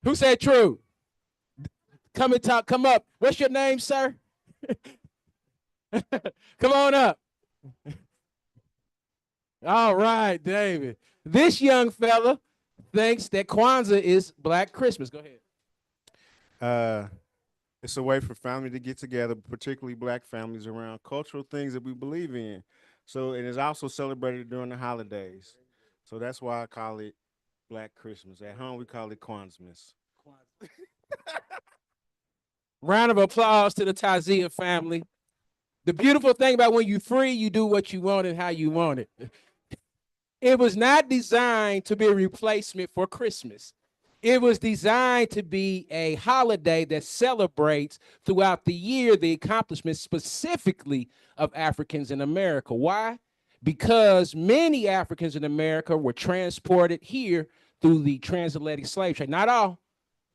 Who said true? Come and talk. Come up. What's your name, sir? Come on up. All right, David. This young fella thinks that Kwanzaa is Black Christmas. Go ahead. Uh, it's a way for family to get together, particularly black families, around cultural things that we believe in. So it is also celebrated during the holidays. So that's why I call it Black Christmas. At home, we call it Kwanzaa. Round of applause to the Tazia family. The beautiful thing about when you're free, you do what you want and how you want it. It was not designed to be a replacement for Christmas. It was designed to be a holiday that celebrates throughout the year the accomplishments specifically of Africans in America. Why? Because many Africans in America were transported here through the transatlantic slave trade. Not all.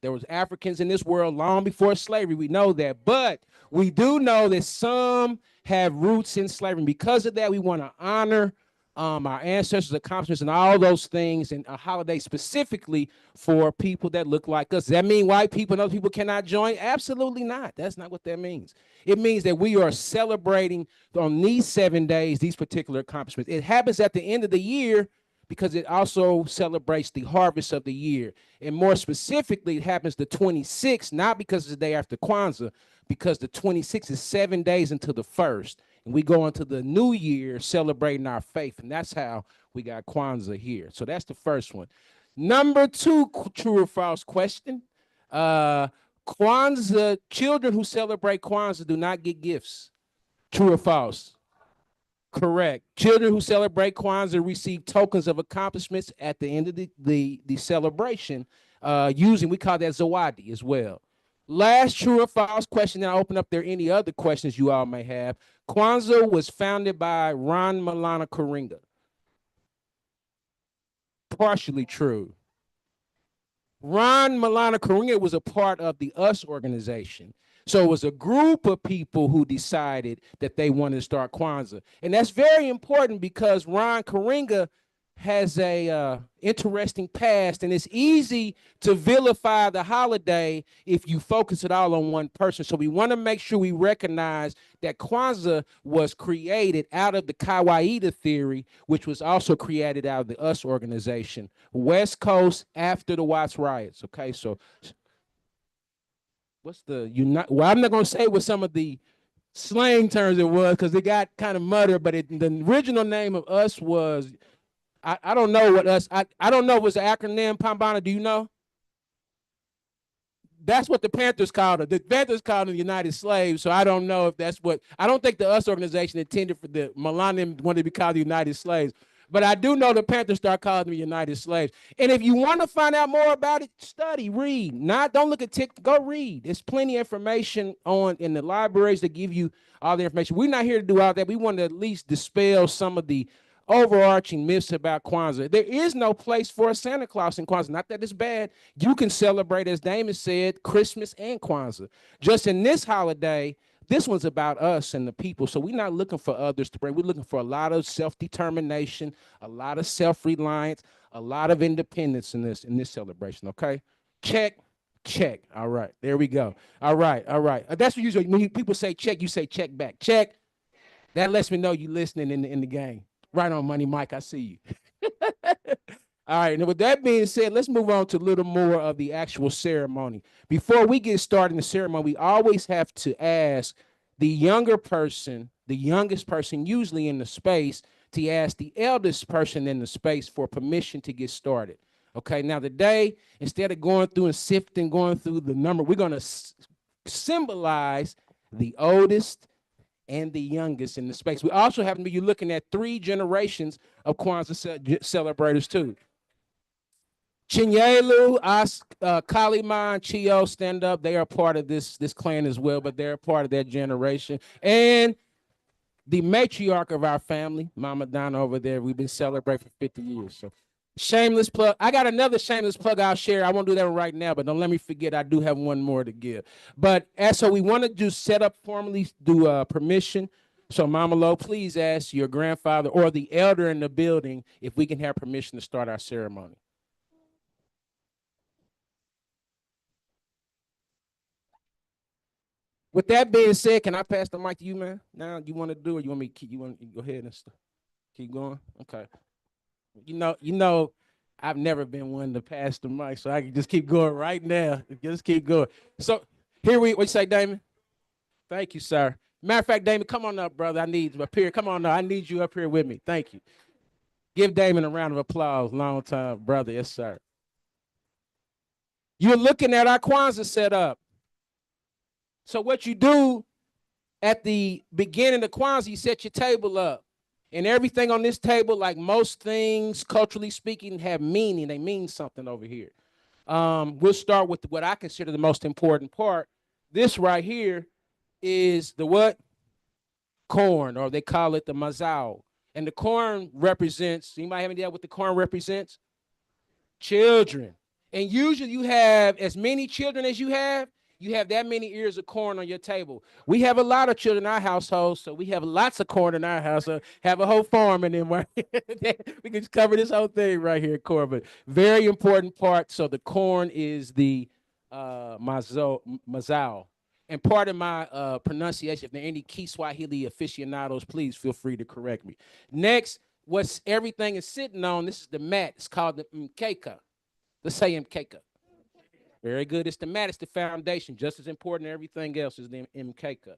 There was Africans in this world long before slavery. We know that. But we do know that some have roots in slavery. Because of that, we want to honor our ancestors' accomplishments and all those things, and a holiday specifically for people that look like us. Does that mean white people and other people cannot join? Absolutely not. That's not what that means. It means that we are celebrating on these 7 days these particular accomplishments. It happens at the end of the year because it also celebrates the harvest of the year. And more specifically, it happens the 26th, not because it's the day after Kwanzaa, because the 26th is 7 days until the first. And we go into the new year celebrating our faith. And that's how we got Kwanzaa here. So that's the first one. Number two, true or false question. Kwanzaa, children who celebrate Kwanzaa do not get gifts. True or false? Correct. Children who celebrate Kwanzaa receive tokens of accomplishments at the end of the celebration, using, we call that zawadi as well. Last true or false question, then I'll open up there any other questions you all may have. Kwanzaa was founded by Ron Malana Karinga. Partially true. Ron Malana Karinga was a part of the US organization. So it was a group of people who decided that they wanted to start Kwanzaa. And that's very important because Ron Karinga has a interesting past, and it's easy to vilify the holiday if you focus it all on one person. So we want to make sure we recognize that Kwanzaa was created out of the Kawaida theory, which was also created out of the US organization, West Coast after the Watts riots. Okay, so what's the unite? Well, I'm not going to say what some of the slang terms it was because it got kind of muddied, but the original name of us was, I don't know what us, I don't know what's the acronym, Pambana, do you know? That's what the Panthers called it. The Panthers called them the United Slaves, so I don't know if that's what, I don't think the US organization intended for the Millennium wanted to be called the United Slaves. But I do know the Panthers start calling them United Slaves. And if you want to find out more about it, study, read. Don't look at TikTok, go read. There's plenty of information on in the libraries that give you all the information. We're not here to do all that. We want to at least dispel some of the overarching myths about Kwanzaa. There is no place for a Santa Claus in Kwanzaa. Not that it's bad. You can celebrate, as Damon said, Christmas and Kwanzaa. Just in this holiday, this one's about us and the people. So we're not looking for others to bring. We're looking for a lot of self-determination, a lot of self-reliance, a lot of independence in this celebration. Okay, check, check. All right, there we go. All right, all right. That's what usually when people say check, you say check back. Check. That lets me know you listening in the game. Right on, Money Mike. I see you. All right, and with that being said, let's move on to a little more of the actual ceremony. Before we get started in the ceremony, we always have to ask the younger person, the youngest person usually in the space, to ask the eldest person in the space for permission to get started. Okay, now today, instead of going through and sifting, going through the number, we're going to symbolize the oldest and the youngest in the space. We also happen to be looking at 3 generations of Kwanzaa celebrators too. Chinyelu, Kaliman, Chio, stand up. They are part of this clan as well, but they're part of that generation. And the matriarch of our family, Mama Donna over there, we've been celebrating for 50 years. So shameless plug. I got another shameless plug I'll share. I won't do that right now, but don't let me forget. I do have one more to give. But so we want to do set up formally, do permission. So Mama Lo, please ask your grandfather or the elder in the building if we can have permission to start our ceremony. With that being said, can I pass the mic to you, man? Now you want to do it? You want me to keep, you want to go ahead and keep going? Okay. You know, I've never been one to pass the mic, so I can just keep going right now. Just keep going. So here what you say, Damon? Thank you, sir. Matter of fact, Damon, come on up, brother. I need you up here. Come on up. I need you up here with me. Thank you. Give Damon a round of applause. Long time, brother. Yes, sir. You're looking at our Kwanzaa setup. So what you do at the beginning of Kwanzaa, you set your table up. And everything on this table, like most things, culturally speaking, have meaning. They mean something over here. We'll start with what I consider the most important part. This right here is the what? Corn, or they call it the mazao. And the corn represents, anybody have any idea what the corn represents? Children. And usually you have as many children as you have that many ears of corn on your table. We have a lot of children in our household, so we have lots of corn in our house. So have a whole farm in them. Right? We can just cover this whole thing right here, corn. But very important part. So the corn is the mazao. And part of my pronunciation, if there are any Kiswahili aficionados, please feel free to correct me. Next, what's everything is sitting on, this is the mat. It's called the mkeka. Let's say mkeka. Very good. It's the mat. It's the foundation. Just as important as everything else is the mkeka.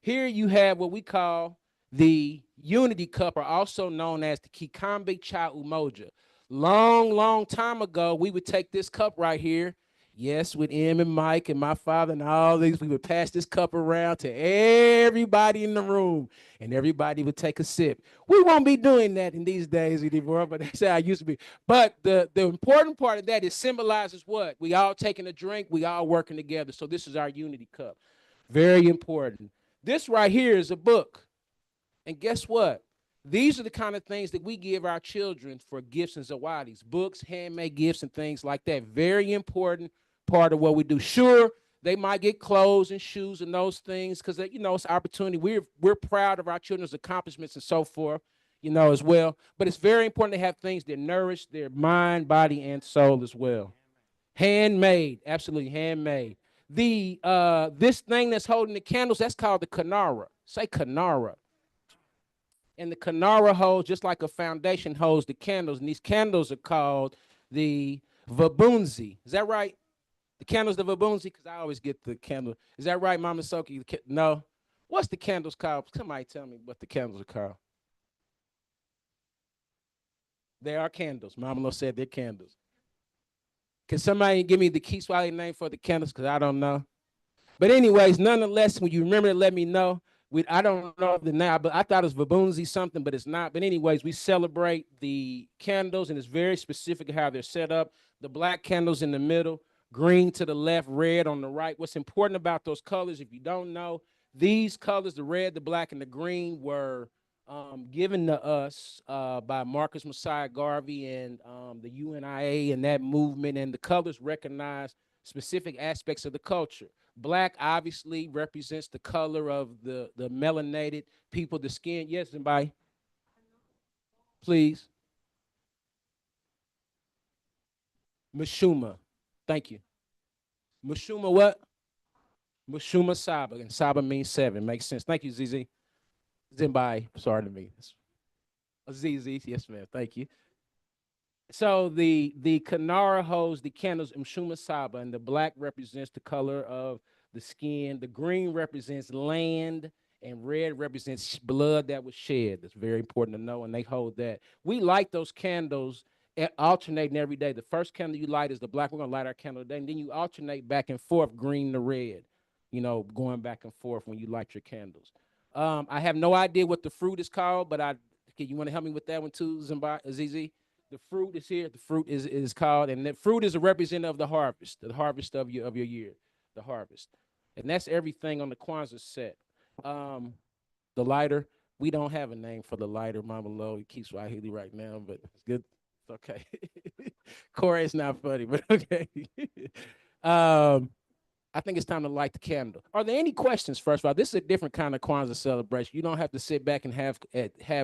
Here you have what we call the unity cup, or also known as the kikambe cha umoja. Long time ago, we would take this cup right here. Yes, with M and Mike and my father and all these, we would pass this cup around to everybody in the room, and everybody would take a sip. We won't be doing that in these days anymore, but that's how I used to be. But the important part of that is symbolizes what? We all taking a drink, we all working together. So this is our unity cup. Very important. This right here is a book. And guess what? These are the kind of things that we give our children for gifts and zawadis, books, handmade gifts, and things like that. Very important part of what we do. Sure, they might get clothes and shoes and those things because, it's opportunity. We're proud of our children's accomplishments and so forth, as well. But it's very important to have things that nourish their mind, body, and soul as well. Handmade, absolutely handmade. This thing that's holding the candles, that's called the kanara. Say kanara. And the kanara holds, just like a foundation holds the candles. And these candles are called the vabunzi. Is that right? The candles, the vabunzi? Because I always get the candle. Is that right, Mama Soki? No. What's the candles called? Somebody tell me what the candles are called. They are candles. Mama Lo said they're candles. Can somebody give me the Kiswahili name for the candles? Because I don't know. But anyways, nonetheless, when you remember to let me know. I don't know the name, but I thought it was Vabunzi something, but it's not. But anyways, we celebrate the candles, and it's very specific how they're set up. The black candles in the middle, green to the left, red on the right. What's important about those colors, if you don't know, these colors, the red, the black, and the green, were given to us by Marcus Messiah Garvey and the UNIA and that movement, and the colors recognize specific aspects of the culture. Black obviously represents the color of the melanated people, the skin. Yes, somebody, please. Mashuma. Thank you. Mashuma what? Mashuma Saba. And Saba means 7. Makes sense. Thank you, ZZ. Zimbai. Sorry to me. ZZ. Yes, ma'am. Thank you. So the Kanara holds the candles Mshuma Saba, and the black represents the color of the skin. The green represents land, and red represents blood that was shed. That's very important to know, and they hold that. We light those candles alternating every day. The first candle you light is the black. We're gonna light our candle today, and then you alternate back and forth, green to red. Going back and forth when you light your candles. I have no idea what the fruit is called, but you want to help me with that one too, ZZ? The fruit is here. The fruit is called, and the fruit is a representative of the harvest of your year, the harvest, and that's everything on the Kwanzaa set. The lighter, we don't have a name for the lighter, Mama Lo. It keeps Swahili right now, but it's good. It's okay. Corey, it's not funny, but okay. I think it's time to light the candle. Are there any questions? First of all, this is a different kind of Kwanzaa celebration. You don't have to sit back and have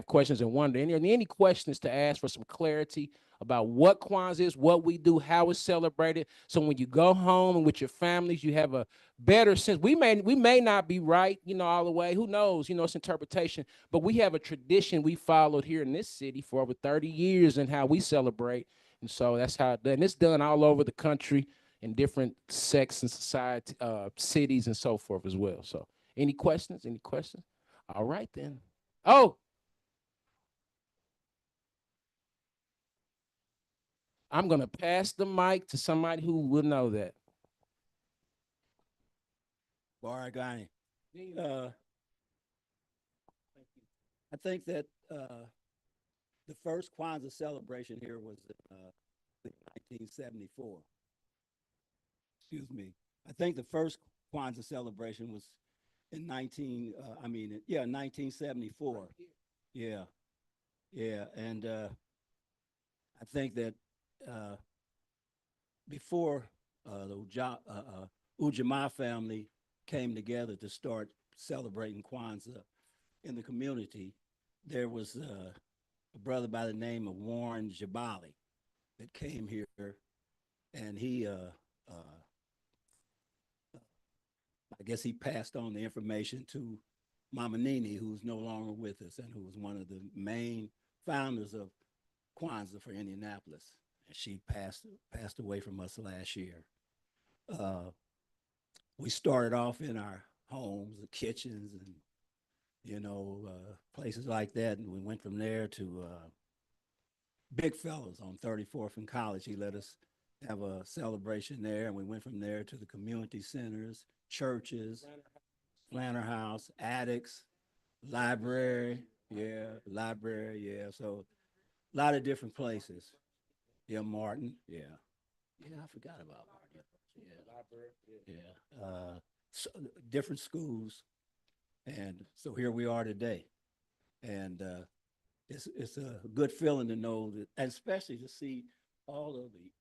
questions and wonder. Any questions to ask for some clarity about what Kwanzaa is, what we do, how it's celebrated. So when you go home and with your families, you have a better sense. We may not be right, all the way. Who knows? It's interpretation. But we have a tradition we followed here in this city for over 30 years and how we celebrate. And so that's how it's done. And it's done all over the country in different sects and society, cities and so forth as well. So any questions? Any questions? All right then. Oh, I'm gonna pass the mic to somebody who will know that. Baragani. Uh, I think that the first Kwanzaa celebration here was in 1974. Excuse me. I think the first Kwanzaa celebration was in 1974. Yeah, yeah, and I think that uh, before the Ujamaa family came together to start celebrating Kwanzaa in the community, there was a brother by the name of Warren Jabali that came here, and I guess he passed on the information to Mama Nini, who's no longer with us and who was one of the main founders of Kwanzaa for Indianapolis. And she passed away from us last year. We started off in our homes, the kitchens, and places like that, and we went from there to Big Fellows on 34th and College. He let us have a celebration there, and we went from there to the community centers, churches, Planter House, attics, library, yeah. So a lot of different places. Yeah, Martin, yeah. I forgot about Martin. So different schools, and so here we are today, and it's a good feeling to know that, and especially to see all of the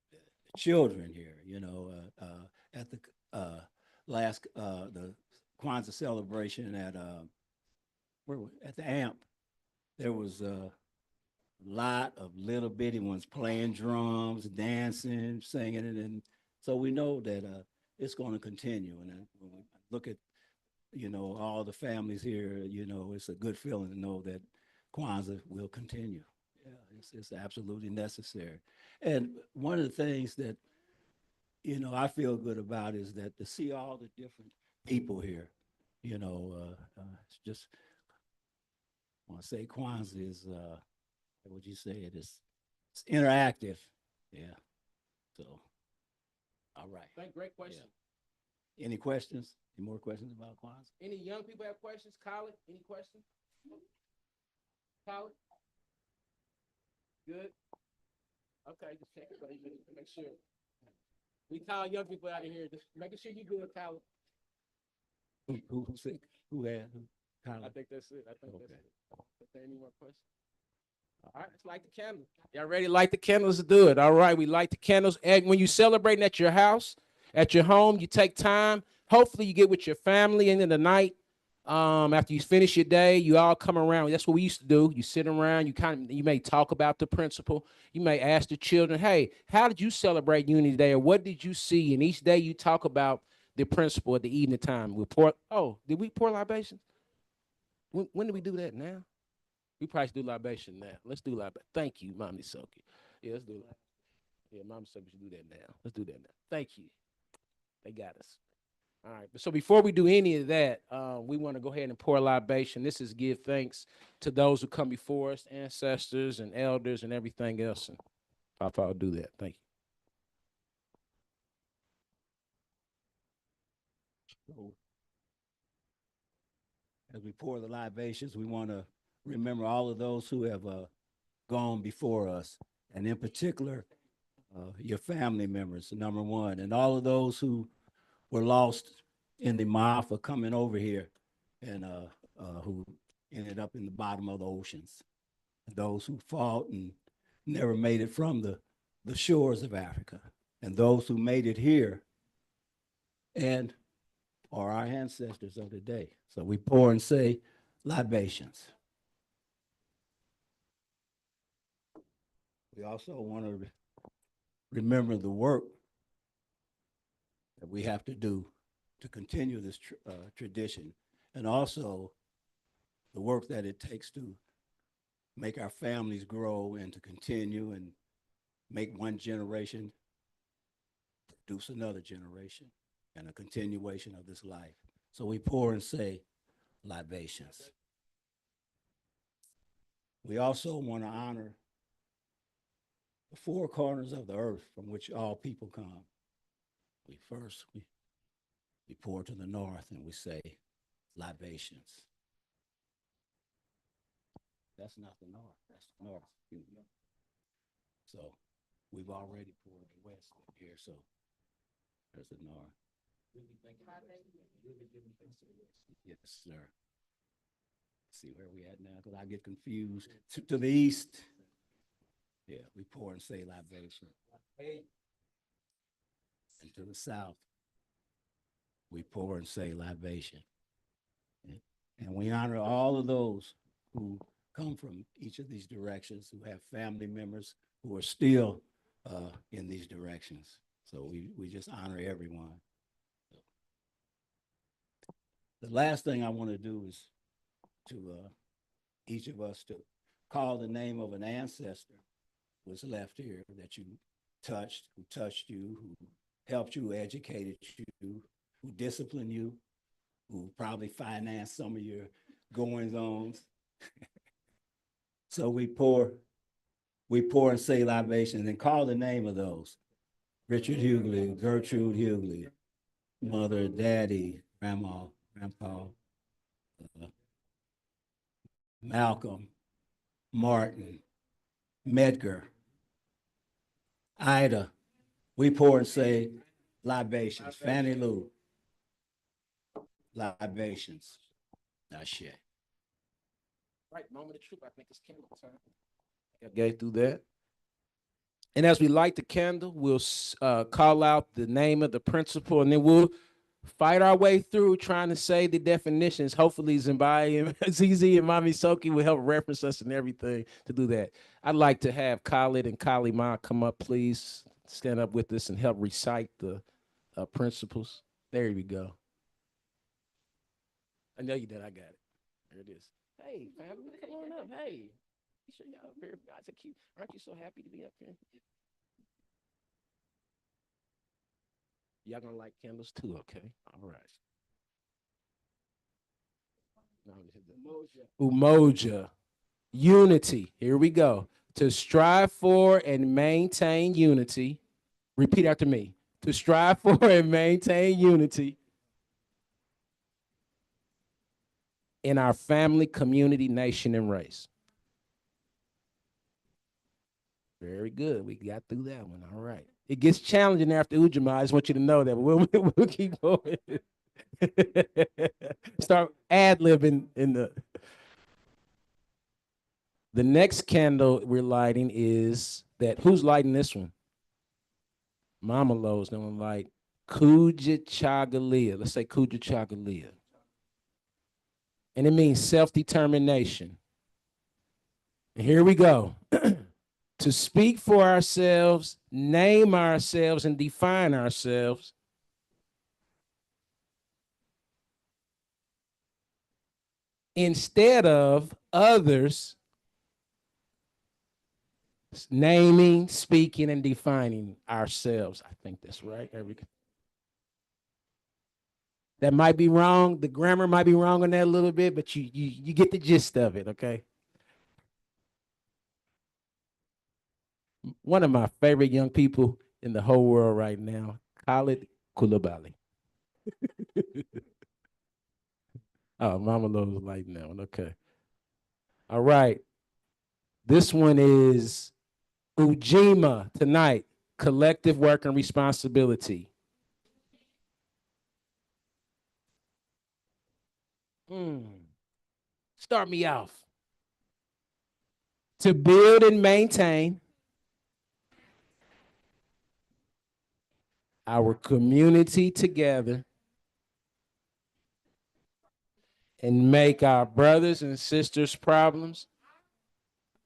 children here. At the the Kwanzaa celebration at at the AMP, there was a lot of little bitty ones playing drums, dancing, singing, and so we know that it's going to continue. And when we look at all the families here, it's a good feeling to know that Kwanzaa will continue. Yeah, it's absolutely necessary. And one of the things that I feel good about is that to see all the different people here. It's just I want to say Kwanzaa is what would you say it is? It's interactive. Yeah. So, all right. Great question. Yeah. Any questions? Any more questions about Kwanzaa? Any young people have questions? Khaled, any questions? Khaled? Good. Okay, just check it. Make sure. We call young people out of here, just making sure you good, Khaled. Who said? Who had? I think that's it. That's it. Is there any more questions? All right, let's light the candles. Y'all ready to light the candles? Let's do it. All right, we light the candles. And when you're celebrating at your house, at your home, you take time. Hopefully you get with your family and in the night. After you finish your day, you all come around. That's what we used to do. You sit around, you may talk about the principle. You may ask the children, hey, how did you celebrate Unity Day? Or what did you see? And each day you talk about the principle at the evening time. Did we pour libations? When did we do that now? We probably should do libation now. Let's do libation. Thank you, Mommy Soki. Yeah, let's do it. Yeah, Mommy Soki should do that now. Let's do that now. Thank you. They got us. All right. So before we do any of that, we want to go ahead and pour a libation. This is give thanks to those who come before us, ancestors and elders and everything else. And Papa, I'll do that. Thank you. So, as we pour the libations, we want to remember all of those who have gone before us, and in particular, your family members, number one, and all of those who were lost in the Maafa coming over here and who ended up in the bottom of the oceans, those who fought and never made it from the shores of Africa, and those who made it here and are our ancestors of the day. So we pour and say libations. We also want to remember the work that we have to do to continue this tradition, and also the work that it takes to make our families grow and to continue and make one generation produce another generation and a continuation of this life. So we pour and say libations. We also want to honor the four corners of the earth from which all people come. We pour to the north and we say libations. That's not the north, that's the north. So we've already poured the west here, so there's the north. Yes, sir. See where we at now, because I get confused. To the east, yeah, we pour and say libation. And to the south, we pour and say libation. And we honor all of those who come from each of these directions, who have family members who are still in these directions. So we just honor everyone. The last thing I want to do is to each of us to call the name of an ancestor who was left here that you touched, who touched you, who helped you, educated you, who disciplined you, who probably financed some of your goings-ons. So we pour and say libations and call the name of those. Richard Hughley, Gertrude Hughley, mother, daddy, grandma, grandpa, Malcolm, Martin, Medgar, Ida. We pour and say libations. Fannie Lou, libations. Ashe. Right, moment of truth. I think it's candle time. Okay, through that. And as we light the candle, we'll call out the name of the principal, and then we'll fight our way through trying to say the definitions. Hopefully, Zimbabwe and ZZ and Mami Soki will help reference us and everything to do that. I'd like to have Khalid and Kalima come up, please. Stand up with us and help recite the principles. There we go. I know you did. I got it. There it is. Hey, family, come on up. Hey, you sure y'all up here? Guys are cute. Aren't you so happy to be up here? Y'all gonna light candles too, okay? All right. Umoja. Unity. Here we go. To strive for and maintain unity. Repeat after me. To strive for and maintain unity in our family, community, nation, and race. Very good. We got through that one. All right. It gets challenging after Ujamaa. I just want you to know that. We'll keep going. Start ad-libbing in the next candle we're lighting is that. Who's lighting this one? Mama Lowe's gonna light Kuja Chagalia. Let's say Kuja Chagalia. And it means self-determination. And here we go. To speak for ourselves, name ourselves, and define ourselves. Instead of others naming, speaking, and defining ourselves. I think that's right. There we go. That might be wrong. The grammar might be wrong on that a little bit, but you get the gist of it, okay? One of my favorite young people in the whole world right now, Khalid Koulibaly. Oh, Mama Lowe's lighting that one. Okay. All right. This one is Ujima tonight, collective work and responsibility. Start me off. To build and maintain our community together and make our brothers and sisters' problems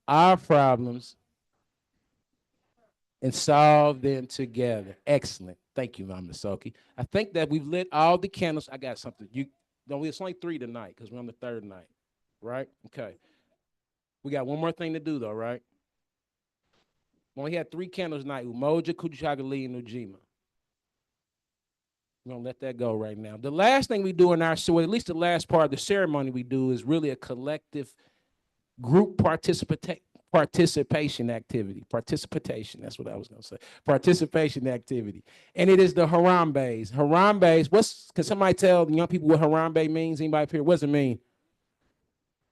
our problems and solve them together. Excellent. Thank you, Mama Soki. I think that we've lit all the candles. I got something. It's only 3 tonight because we're on the 3rd night, right? Okay. We got one more thing to do though, right? We only had 3 candles tonight: Umoja, Kuchagali, and Ujima. We're gonna let that go right now. The last thing we do in our, so at least the last part of the ceremony we do, is really a collective group participation activity. Participation, that's what I was gonna say. Participation activity. And it is the Harambe's. Harambe's, can somebody tell the young people what Harambe means? Anybody up here? What does it mean?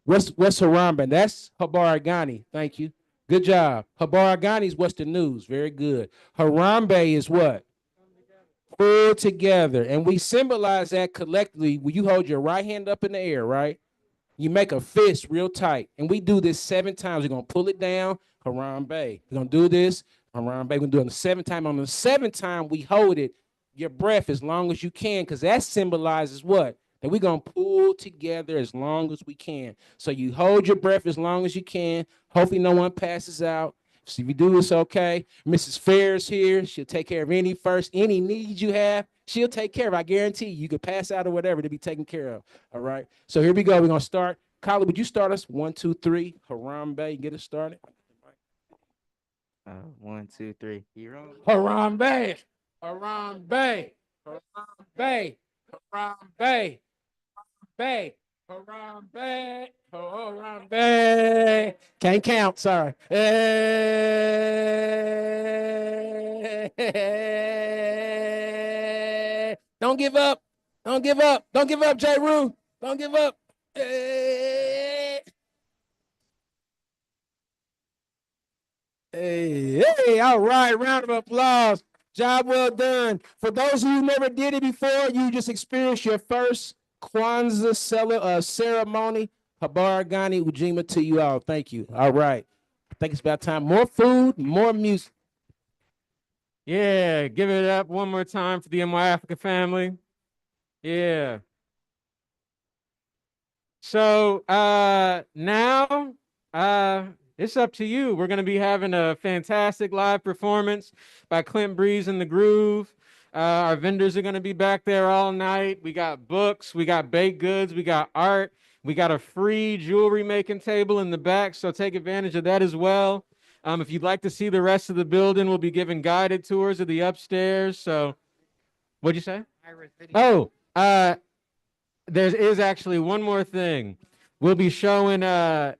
What's Harambe? That's Habaragani. Thank you. Good job. Habaragani is what's the news. Very good. Harambe is what? Pull together. And we symbolize that collectively when you hold your right hand up in the air, right? You make a fist real tight. And we do this 7 times. We're going to pull it down. Harambe. We're going to do this. Harambe. We're going to do it on the 7th time. On the 7th time, we hold it, your breath as long as you can, because that symbolizes what? That we're going to pull together as long as we can. So you hold your breath as long as you can. Hopefully no one passes out. So if you do this, okay. Mrs. Fair's here. She'll take care of any needs you have. She'll take care of. I guarantee you could pass out or whatever to be taken care of. All right. So here we go. We're going to start. Kylie, would you start us? 1, 2, 3. Harambe. Get us started. 1, 2, 3. Hero. Harambe. Harambe. Harambe. Harambe. Harambe. Harambe. Harambe. Can't count. Sorry. Don't give up. Don't give up. Don't give up, J. Rue. Don't give up. Hey, all right. Round of applause. Job well done. For those of you who never did it before, you just experienced your first Kwanzaa ceremony. Habaragani Ujima to you all. Thank you. All right. I think it's about time. More food, more music. Yeah, give it up one more time for the NY Africa family. Yeah. So now it's up to you. We're going to be having a fantastic live performance by Clint Breeze and the Groove. Our vendors are going to be back there all night. We got books, we got baked goods, we got art, we got a free jewelry making table in the back, so take advantage of that as well. If you'd like to see the rest of the building, we'll be giving guided tours of the upstairs. So, what'd you say? Oh, there is actually one more thing. We'll be showing, as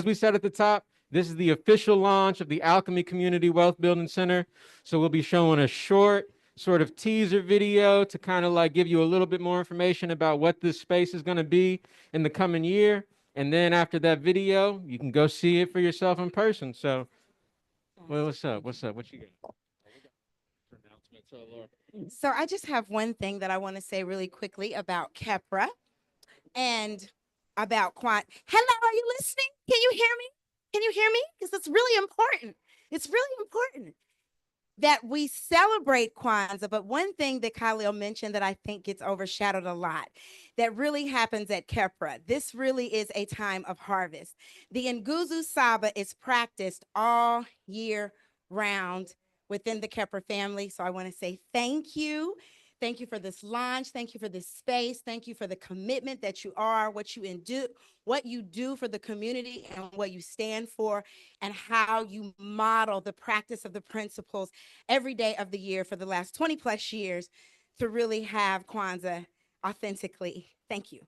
we said at the top, this is the official launch of the Alkhemy Community Wealth Building Center. So we'll be showing a short sort of teaser video to kind of like give you a little bit more information about what this space is going to be in the coming year. And then after that video, you can go see it for yourself in person. So, well, what's up? What's up? What you got? So I just have one thing that I want to say really quickly about Kheprw and about Hello, are you listening? Can you hear me? Can you hear me? Because it's really important. It's really important that we celebrate Kwanzaa. But one thing that Khalil mentioned that I think gets overshadowed a lot that really happens at Kheprw. This really is a time of harvest. The Nguzu Saba is practiced all year round within the Kheprw family. So I want to say thank you. Thank you for this launch. Thank you for this space. Thank you for the commitment that you are, what you do for the community and what you stand for, and how you model the practice of the principles every day of the year for the last 20 plus years to really have Kwanzaa authentically. Thank you.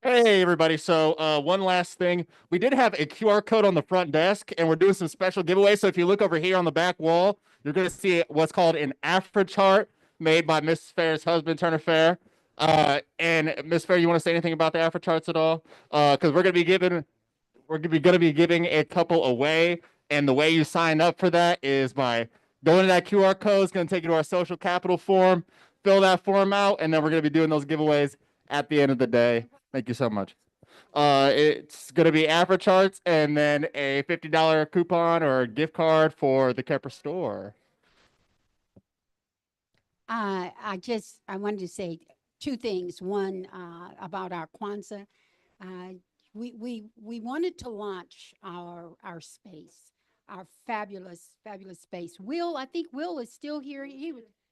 Hey, everybody. So one last thing. We did have a QR code on the front desk, and we're doing some special giveaways. So if you look over here on the back wall, you're going to see what's called an Afro chart made by Miss Fair's husband, Turner Fair. And Miss Fair, you want to say anything about the Afro charts at all? Because we're going to be giving a couple away. And the way you sign up for that is by going to that QR code. It's going to take you to our social capital form. Fill that form out, and then we're going to be doing those giveaways at the end of the day. Thank you so much. It's going to be Afro charts and then a $50 coupon or gift card for the Kheprw store. I wanted to say two things. One, about our Kwanzaa. We wanted to launch our space, our fabulous space. I think Will is still here.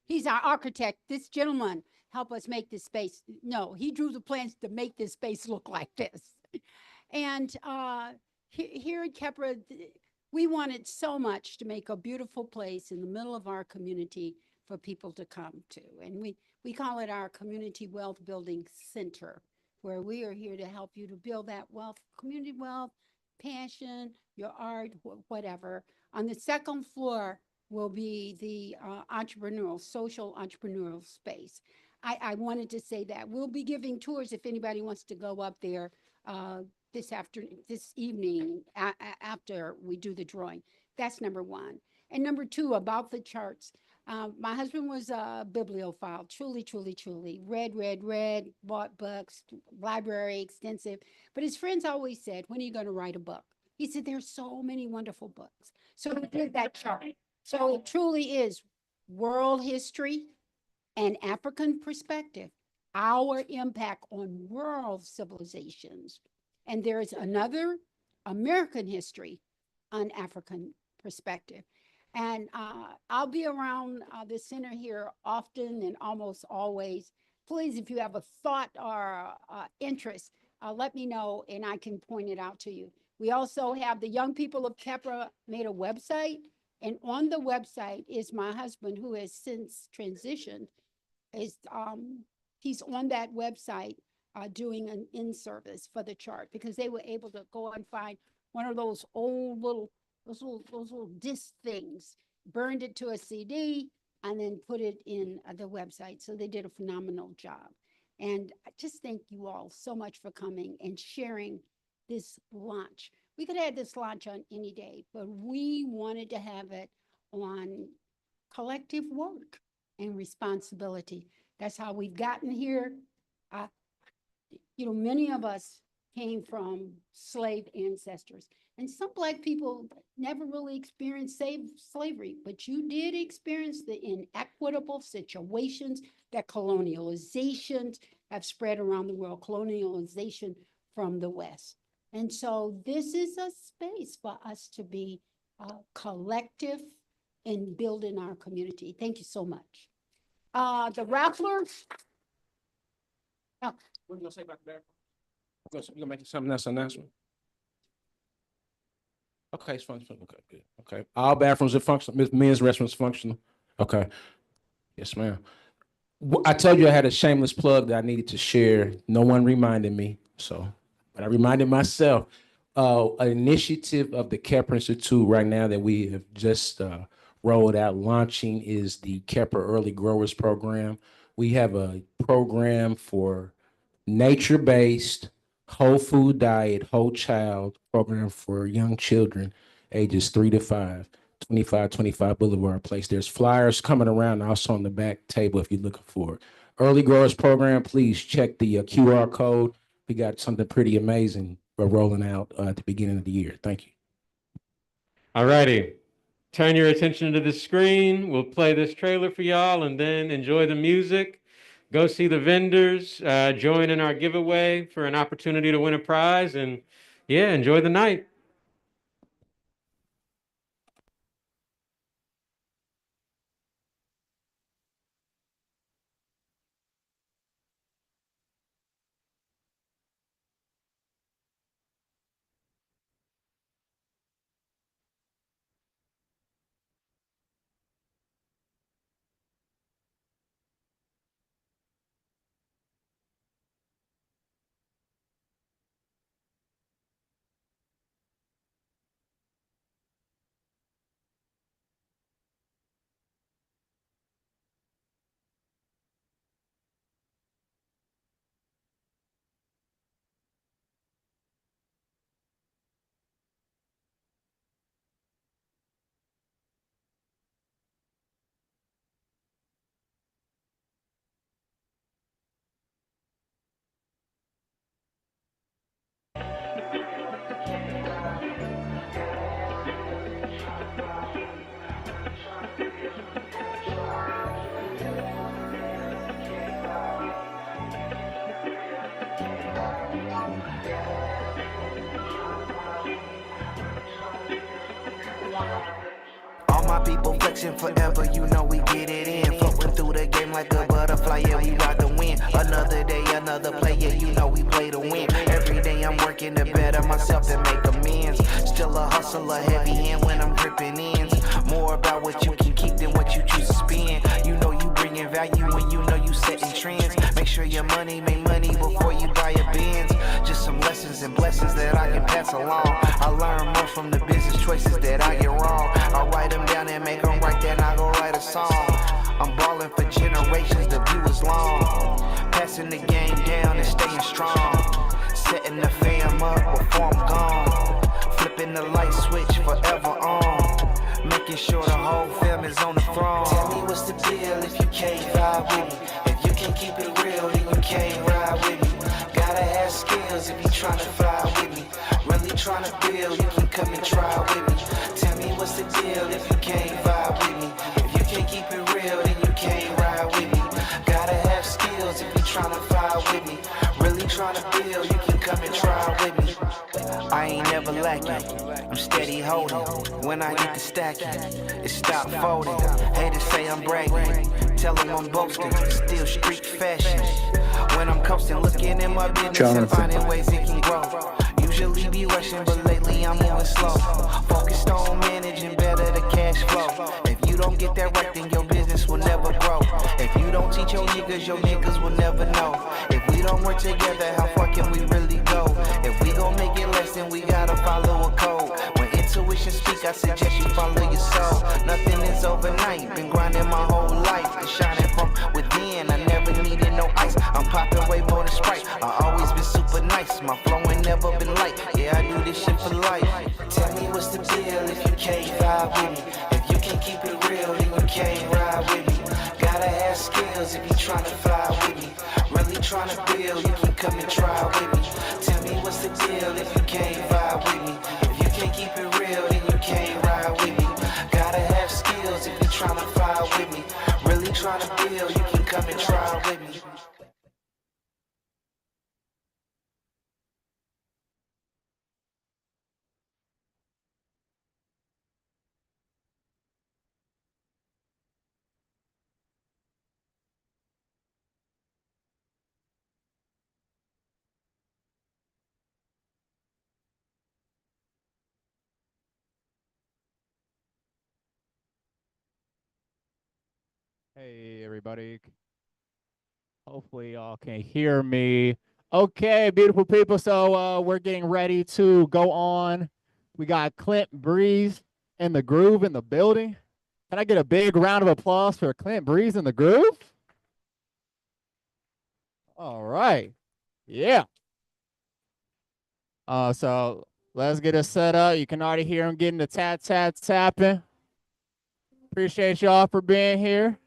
He's our architect. This gentleman helped us make this space. No, he drew the plans to make this space look like this. And here at Kheprw, we wanted so much to make a beautiful place in the middle of our community for people to come to. And we call it our Community Wealth Building Center, where we are here to help you to build that wealth, community wealth, passion, your art, whatever. On the second floor will be the social entrepreneurial space. I wanted to say that. We'll be giving tours if anybody wants to go up there this evening after we do the drawing. That's number one. And number two, about the charts. My husband was a bibliophile, truly, read, bought books, library extensive. But his friends always said, when are you going to write a book? He said, there's so many wonderful books. So we did that chart. So it truly is world history and African perspective, our impact on world civilizations. And there's another American history on African perspective. And I'll be around the center here often and almost always. Please, if you have a thought or interest, let me know and I can point it out to you. We also have the young people of Kheprw made a website. And on the website is my husband, who has since transitioned. He's on that website doing an in-service for the chart, because they were able to go and find one of those old those little disc things, burned it to a CD, and then put it in the website. So they did a phenomenal job. And I just thank you all so much for coming and sharing this launch. We could have had this launch on any day, but we wanted to have it on collective work and responsibility. That's how we've gotten here. Many of us came from slave ancestors. And some Black people never really experienced slavery, but you did experience the inequitable situations that colonializations have spread around the world, colonialization from the West. And so this is a space for us to be collective in building our community. Thank you so much. The raffler. What are you going to say about the bathroom? You're going to make something else announcement? Okay, it's functional. Okay, good. Okay. All bathrooms are functional. Men's restrooms functional. Okay. Yes, ma'am. I told you I had a shameless plug that I needed to share. No one reminded me, but I reminded myself. An initiative of the Kheprw Institute right now that we have just rolled out, launching, is the Kheprw Early Growers Program. We have a program for nature-based, whole food diet, whole child program for young children, ages 3 to 5, 2525 Boulevard Place. There's flyers coming around also on the back table if you're looking for it. Early Growers Program, please check the QR code. We got something pretty amazing we're rolling out at the beginning of the year. Thank you. All righty. Turn your attention to the screen. We'll play this trailer for y'all and then enjoy the music. Go see the vendors, join in our giveaway for an opportunity to win a prize, and enjoy the night. flexing forever, you know we get it in. Floating through the game like a butterfly, yeah, we ride the wind. Another day, another play, yeah, you know we play to win. Every day I'm working to better myself and make amends. Still a hustler, heavy hand when I'm gripping ends. More about what you can keep than what you choose to spend. You know you bringing value when you know you setting trends. Make sure your money make money before you buy a Benz. Just some lessons and blessings that I can pass along. I learn more from the business choices that I get wrong. I write them down and make them right, then I go write a song. I'm balling for generations, the view is long. Passing the game down and staying strong. Setting the fam up before I'm gone. Flipping the light switch forever on. Making sure the whole fam is on the throne. Tell me what's the deal if you can't vibe with me. If you can't keep it real, then you can't ride with me. Gotta have skills if you tryna fly with me. Really tryna build, you can come and try with me. Tell me what's the deal if you can't vibe with me. If you can't keep it real, then you can't ride with me. Gotta have skills if you tryna fly with me. Really tryna build, you can come and try with me. I ain't never lacking, I'm steady holding. When I get to stacking, it stop folding. Haters say I'm bragging, tell them I'm boasting. Still street fashion. When I'm coasting, looking in my business and finding ways it can grow. Usually be rushing, but lately I'm moving slow. Focused on managing better the cash flow. If you don't get that right, then your business will never grow. If you don't teach your niggas will never know. If we don't work together, how far can we really go? If we gon' make it less, then we gotta follow a code. When intuition speak, I suggest you follow your soul. Nothing is overnight, been grinding my whole life. And shining from within, I never needed no ice. I'm popping way more than Sprite. I always been super nice, my flow ain't never been light. Yeah, I do this shit for life. Tell me what's the deal if you can't vibe with me. If you can't keep it real, then you can't ride with me. Gotta have skills if you tryna fly with me. Really tryna build, you can come and try with me. Tell me what's the deal if you can't vibe with me. If you can't keep it real, then you can't ride with me. Gotta have skills if you tryna fly with me. Really tryna build, you can come and try with me. Hey, everybody. Hopefully y'all can hear me. Okay, beautiful people. So we're getting ready to go on. We got Clint Breeze in the groove in the building. Can I get a big round of applause for Clint Breeze in the groove? All right. Yeah. So let's get it set up. You can already hear him getting the tapping. Appreciate y'all for being here.